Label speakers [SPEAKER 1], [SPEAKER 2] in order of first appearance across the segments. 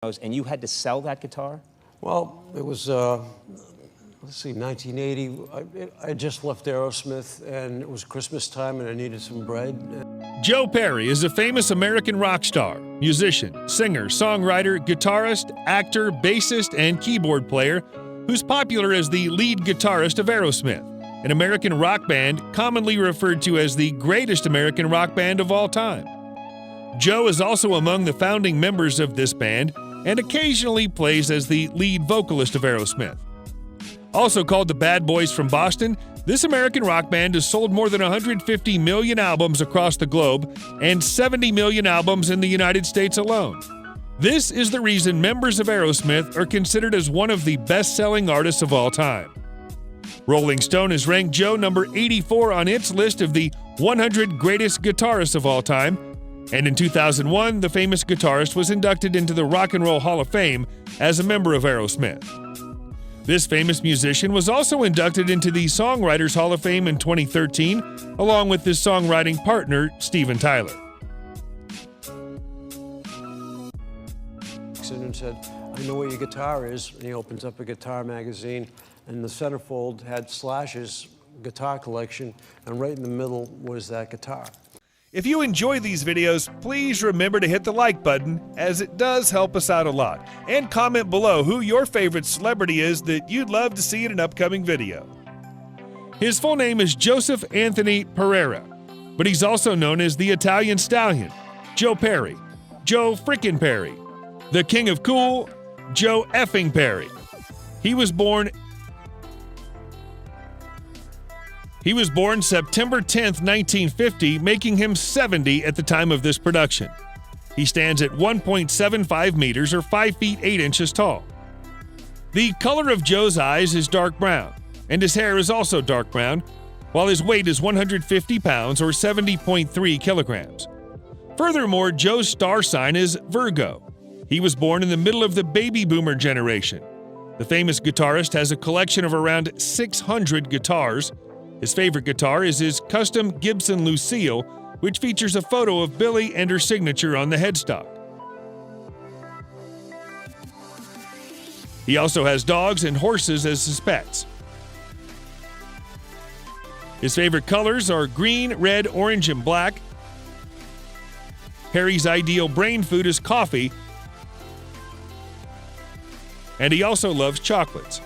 [SPEAKER 1] And you had to sell that guitar?
[SPEAKER 2] Well, it was, let's see, 1980. I just left Aerosmith, and it was Christmas time, and I needed some bread.
[SPEAKER 3] Joe Perry is a famous American rock star, musician, singer, songwriter, guitarist, actor, bassist, and keyboard player who's popular as the lead guitarist of Aerosmith, an American rock band commonly referred to as the greatest American rock band of all time. Joe is also among the founding members of this band and occasionally plays as the lead vocalist of Aerosmith. Also called the Bad Boys from Boston, this American rock band has sold more than 150 million albums across the globe and 70 million albums in the United States alone. This is the reason members of Aerosmith are considered as one of the best-selling artists of all time. Rolling Stone has ranked Joe number 84 on its list of the 100 greatest guitarists of all time, and in 2001, the famous guitarist was inducted into the Rock and Roll Hall of Fame as a member of Aerosmith. This famous musician was also inducted into the Songwriters Hall of Fame in 2013, along with his songwriting partner, Steven Tyler.
[SPEAKER 2] And said, I know what your guitar is. And he opens up a guitar magazine, and the centerfold had Slash's guitar collection, and right in the middle was that guitar.
[SPEAKER 3] If you enjoy these videos, please remember to hit the like button, as it does help us out a lot. And comment below who your favorite celebrity is that you'd love to see in an upcoming video. His full name is Joseph Anthony Pereira, but he's also known as the Italian Stallion, Joe Perry, Joe Frickin' Perry, the King of Cool, Joe Effing Perry. He was born September 10th, 1950, making him 70 at the time of this production. He stands at 1.75 meters or 5 feet 8 inches tall. The color of Joe's eyes is dark brown, and his hair is also dark brown, while his weight is 150 pounds or 70.3 kilograms. Furthermore, Joe's star sign is Virgo. He was born in the middle of the baby boomer generation. The famous guitarist has a collection of around 600 guitars. His favorite guitar is his custom Gibson Lucille, which features a photo of Billy and her signature on the headstock. He also has dogs and horses as his pets. His favorite colors are green, red, orange, and black. Perry's ideal brain food is coffee, and he also loves chocolates.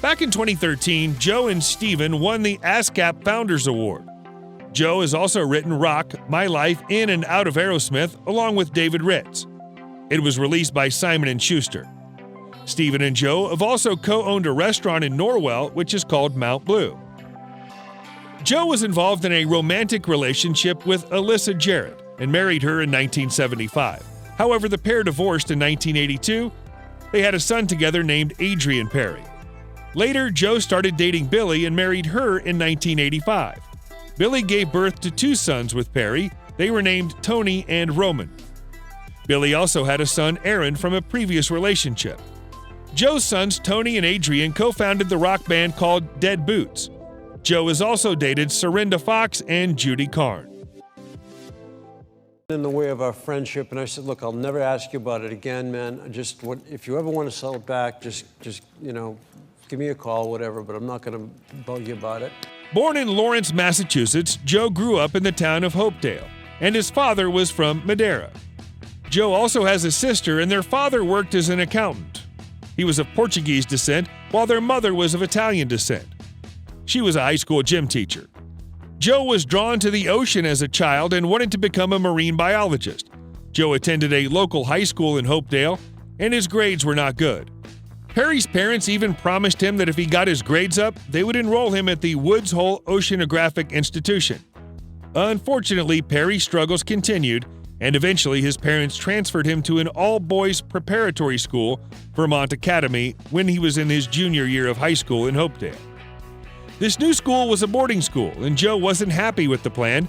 [SPEAKER 3] Back in 2013, Joe and Steven won the ASCAP Founders Award. Joe has also written Rock, My Life in and Out of Aerosmith, along with David Ritz. It was released by Simon & Schuster. Steven and Joe have also co-owned a restaurant in Norwell, which is called Mount Blue. Joe was involved in a romantic relationship with Alyssa Jarrett and married her in 1975. However, the pair divorced in 1982. They had a son together named Adrian Perry. Later, Joe started dating Billy and married her in 1985. Billy gave birth to 2 sons with Perry. They were named Tony and Roman. Billy also had a son, Aaron, from a previous relationship. Joe's sons, Tony and Adrian, co-founded the rock band called Dead Boots. Joe has also dated Serinda Fox and Judy Carn.
[SPEAKER 2] In the way of our friendship, and I said, look, I'll never ask you about it again, man. If you ever want to sell it back, just give me a call, whatever, but I'm not going to bug you about it.
[SPEAKER 3] Born in Lawrence, Massachusetts, Joe grew up in the town of Hopedale, and his father was from Madeira. Joe also has a sister, and their father worked as an accountant. He was of Portuguese descent, while their mother was of Italian descent. She was a high school gym teacher. Joe was drawn to the ocean as a child and wanted to become a marine biologist. Joe attended a local high school in Hopedale, and his grades were not good. Perry's parents even promised him that if he got his grades up, they would enroll him at the Woods Hole Oceanographic Institution. Unfortunately, Perry's struggles continued, and eventually his parents transferred him to an all-boys preparatory school, Vermont Academy, when he was in his junior year of high school in Hopedale. This new school was a boarding school, and Joe wasn't happy with the plan.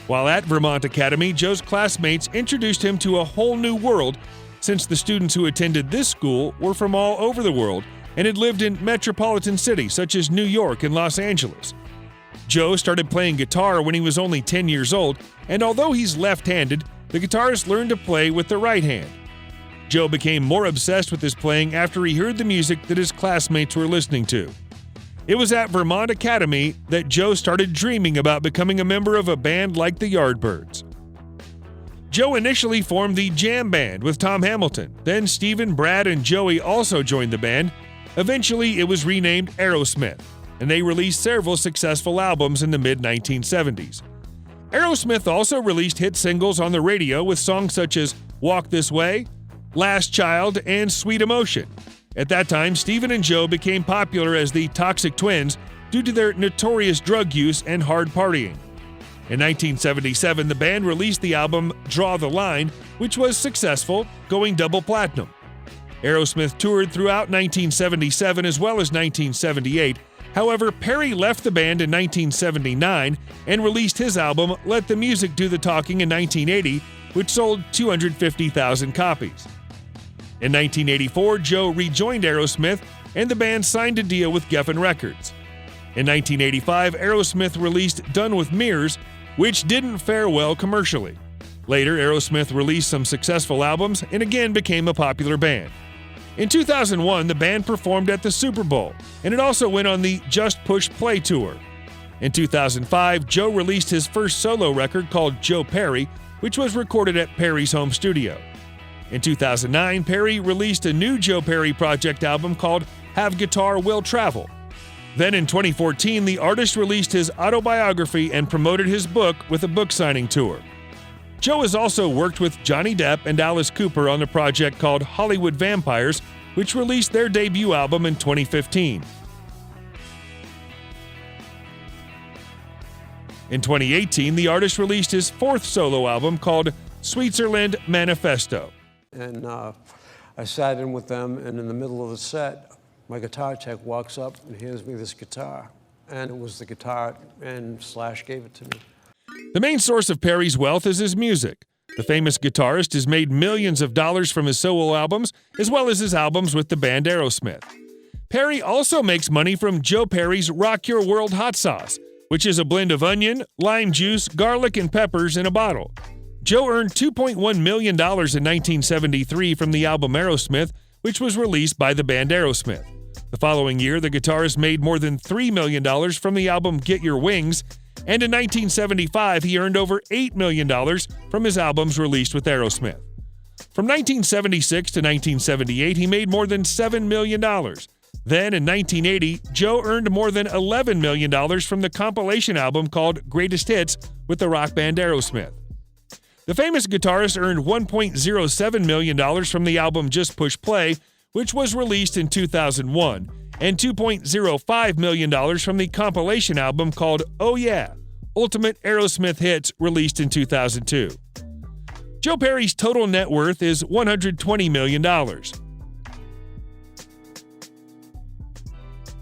[SPEAKER 3] While at Vermont Academy, Joe's classmates introduced him to a whole new world, since the students who attended this school were from all over the world and had lived in metropolitan cities such as New York and Los Angeles. Joe started playing guitar when he was only 10 years old, and although he's left-handed, the guitarist learned to play with the right hand. Joe became more obsessed with his playing after he heard the music that his classmates were listening to. It was at Vermont Academy that Joe started dreaming about becoming a member of a band like the Yardbirds. Joe initially formed the Jam Band with Tom Hamilton. Then Stephen, Brad, and Joey also joined the band. Eventually, it was renamed Aerosmith, and they released several successful albums in the mid-1970s. Aerosmith also released hit singles on the radio with songs such as Walk This Way, Last Child, and Sweet Emotion. At that time, Stephen and Joe became popular as the Toxic Twins due to their notorious drug use and hard partying. In 1977, the band released the album Draw the Line, which was successful, going double platinum. Aerosmith toured throughout 1977 as well as 1978. However, Perry left the band in 1979 and released his album Let the Music Do the Talking in 1980, which sold 250,000 copies. In 1984, Joe rejoined Aerosmith, and the band signed a deal with Geffen Records. In 1985, Aerosmith released Done with Mirrors, which didn't fare well commercially. Later, Aerosmith released some successful albums and again became a popular band. In 2001, the band performed at the Super Bowl, and it also went on the Just Push Play tour. In 2005, Joe released his first solo record called Joe Perry, which was recorded at Perry's home studio. In 2009, Perry released a new Joe Perry project album called Have Guitar Will Travel. Then in 2014, the artist released his autobiography and promoted his book with a book signing tour. Joe has also worked with Johnny Depp and Alice Cooper on a project called Hollywood Vampires, which released their debut album in 2015. In 2018, the artist released his fourth solo album called Switzerland Manifesto.
[SPEAKER 2] And I sat in with them, and in the middle of the set, my guitar tech walks up and hands me this guitar. And it was the guitar, and Slash gave it to me.
[SPEAKER 3] The main source of Perry's wealth is his music. The famous guitarist has made millions of dollars from his solo albums, as well as his albums with the band Aerosmith. Perry also makes money from Joe Perry's Rock Your World hot sauce, which is a blend of onion, lime juice, garlic, and peppers in a bottle. Joe earned $2.1 million in 1973 from the album Aerosmith, which was released by the band Aerosmith. The following year, the guitarist made more than $3 million from the album Get Your Wings, and in 1975, he earned over $8 million from his albums released with Aerosmith. From 1976 to 1978, he made more than $7 million. Then, in 1980, Joe earned more than $11 million from the compilation album called Greatest Hits with the rock band Aerosmith. The famous guitarist earned $1.07 million from the album Just Push Play, which was released in 2001, and $2.05 million from the compilation album called Oh Yeah! Ultimate Aerosmith Hits, released in 2002. Joe Perry's total net worth is $120 million.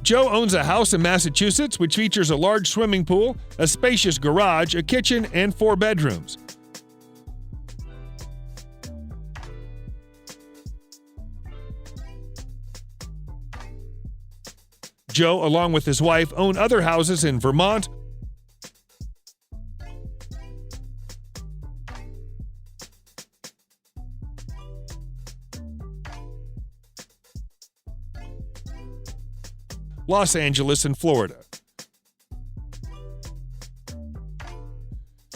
[SPEAKER 3] Joe owns a house in Massachusetts which features a large swimming pool, a spacious garage, a kitchen, and 4 bedrooms. Joe, along with his wife, own other houses in Vermont, Los Angeles, and Florida.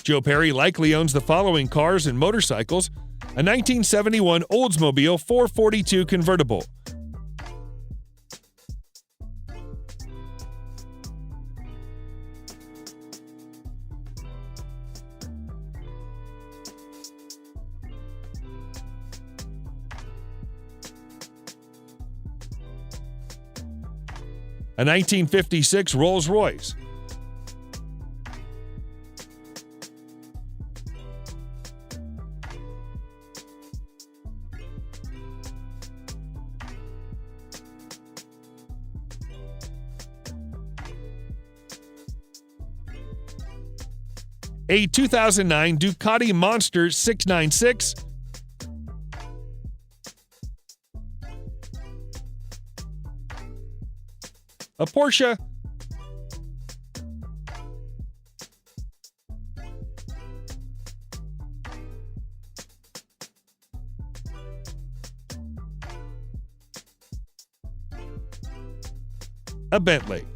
[SPEAKER 3] Joe Perry likely owns the following cars and motorcycles: a 1971 Oldsmobile 442 convertible, a 1956 Rolls-Royce, a 2009 Ducati Monster 696, a Porsche, a Bentley.